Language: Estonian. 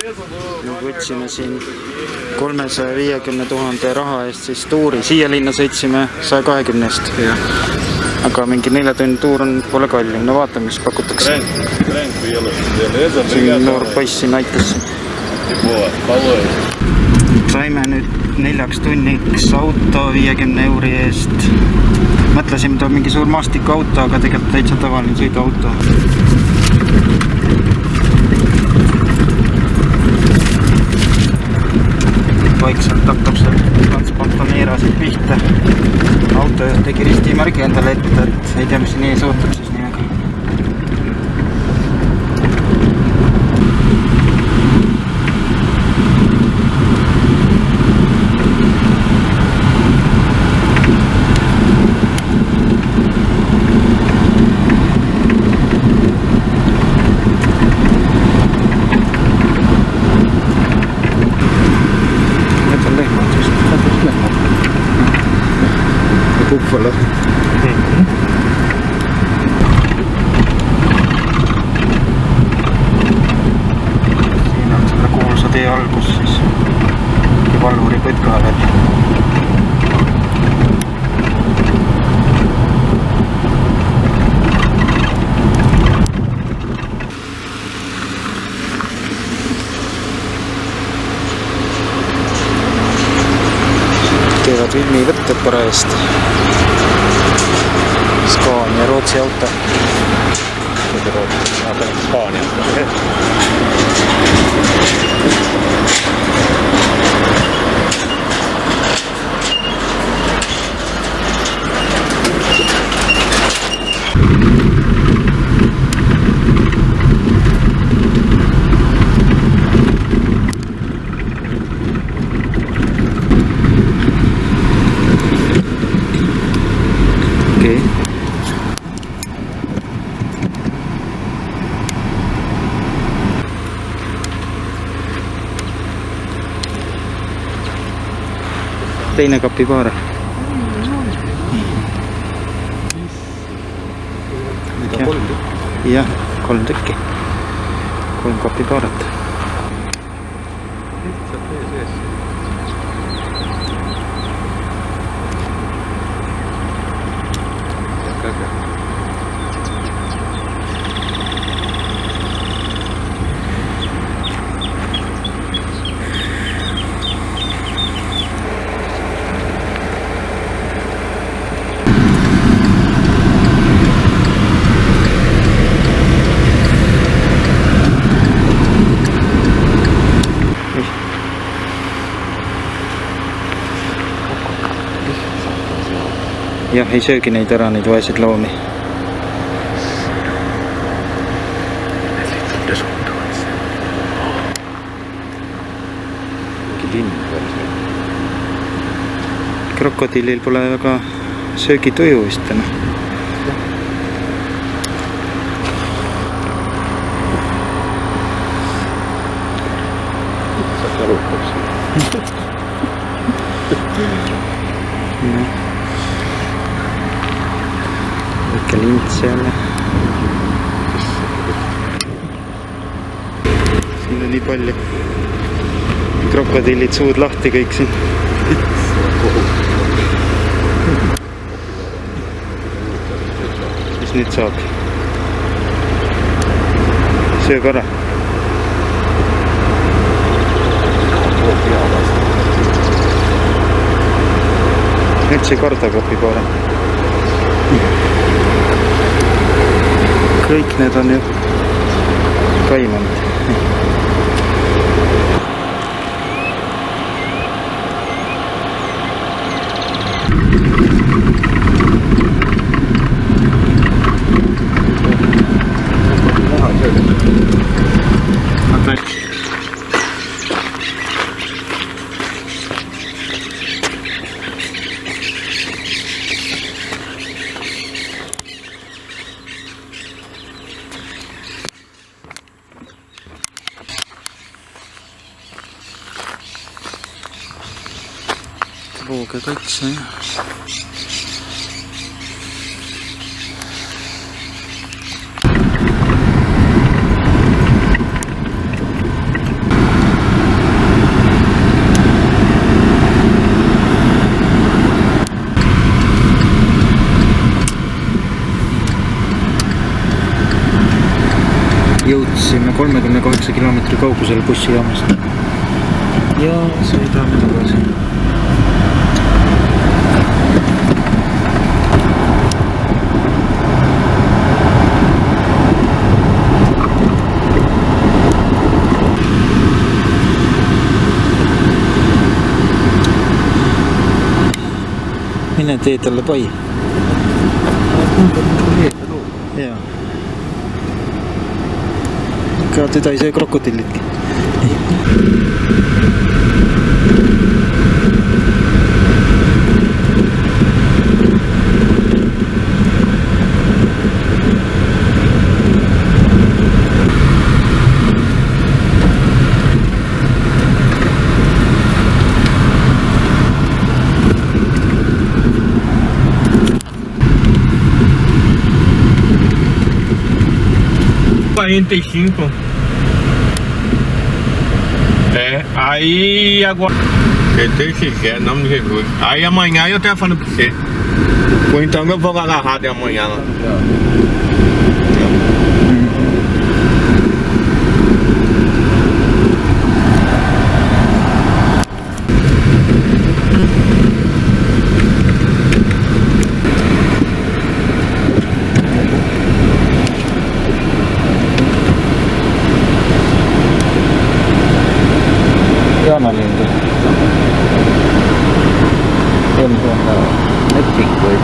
võtsime siin 350 000 raha eest siis tuuri. Siia linna sõitsime 120-st. Aga mingi 4 tunni tuur pole kallim. No vaatame, mis pakutakse. Siin noor poiss siin aitas. Saime nüüd 4 tunniks auto 50 € eest. Mõtlesime, ta on mingi suur maastikuauto, aga tegelikult täitsa tavaline sõiduauto. Vaikselt hakkab see Pantanera siit pihta. Autojuht tegi ristimärgi endale ette, et ei tea, mis siin ees ootab siis nii väga. Buffalo. Siin on selle kuulsa tee algus siis Valvuri põtka veel. Teevad filmivõtted parajasti. Scania, Rootsi auto. Scania. Teine kapibaara. Jah, 3 tükki. 3 kapibaarat. Jah, ei söögi neid ära, neid vaeseid loomi. Krokodillil pole väga söögituju vist täna. Saab arutab siin. Väike lints jälle. Siin on nii palju. Krokodillid suud lahti kõik siin. Mis nüüd saab? Sööb ära. Üldse ei karda kapibaare. Kõik need on ju kaimanud. Vooge kaitse. jõudsime 38 kilomeetri kaugusel bussijaamast ja sõidame tagasi. Mine tee talle pai. Jaa. Ka teda ei söö krokodillitki. Aí agora 76, nome de Jesus. Aí amanhã eu tenho falando pra você. Ou então eu vou agarrar de amanhã lá. Jaanalintu. On tuolta Metsikkoi.